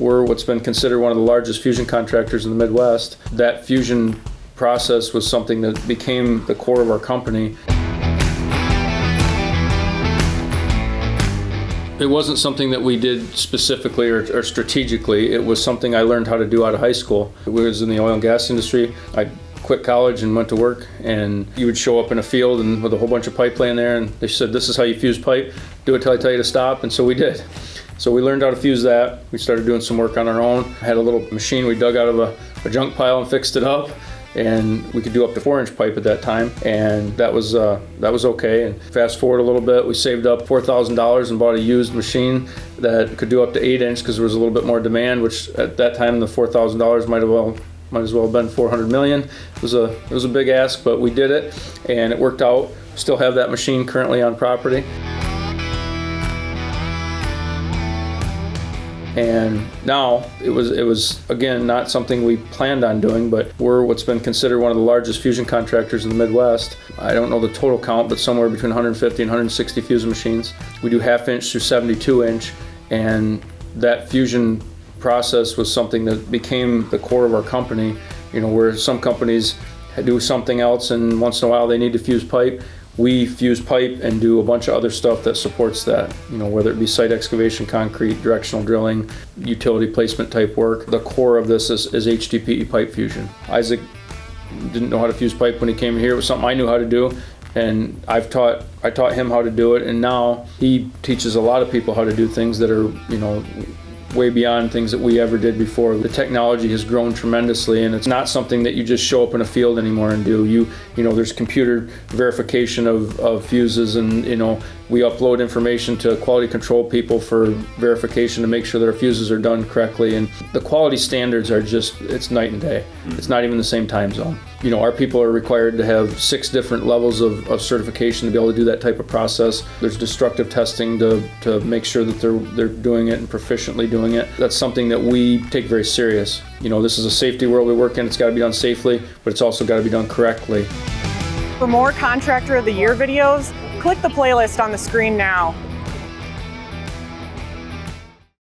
We're what's been considered one of the largest fusion contractors in the Midwest. That fusion process was something that became the core of our company. It wasn't something that we did specifically or strategically. It was something I learned how to do out of high school. I was in the oil and gas industry. I quit college and went to work, and you would show up in a field and with a whole bunch of pipe laying there, and they said, "This is how you fuse pipe. Do it till I tell you to stop." And so we did. So we learned how to fuse that. We started doing some work on our own. I had a little machine we dug out of a junk pile and fixed it up, and we could do up to 4-inch pipe at that time, and that was okay. And fast forward a little bit, we saved up $4,000 and bought a used machine that could do up to 8-inch because there was a little bit more demand, which at that time the $4,000 might as well have been 400 million. It was a big ask, but we did it, and it worked out. Still have that machine currently on property. And now it was again not something we planned on doing, but we're what's been considered one of the largest fusion contractors in the Midwest. I don't know the total count, but somewhere between 150 and 160 fusion machines. We do 1/2-inch through 72-inch, and that fusion process was something that became the core of our company. You know, where some companies do something else and once in a while they need to fuse pipe. We fuse pipe and do a bunch of other stuff that supports that, you know, whether it be site excavation, concrete, directional drilling, utility placement type work. The core of this is HDPE pipe fusion. Isaac didn't know how to fuse pipe when he came here. It was something I knew how to do, and I taught him how to do it, and now he teaches a lot of people how to do things that are, you know, way beyond things that we ever did before. The technology has grown tremendously, and it's not something that you just show up in a field anymore and do. You know, there's computer verification of fuses, and you know, we upload information to quality control people for verification to make sure that our fuses are done correctly, and the quality standards are just, it's night and day. It's not even the same time zone. You know, our people are required to have 6 different levels of certification to be able to do that type of process. There's destructive testing to make sure that they're doing it and proficiently doing it. That's something that we take very serious. You know, this is a safety world we work in. It's got to be done safely, but it's also got to be done correctly. For more Contractor of the Year videos, click the playlist on the screen now.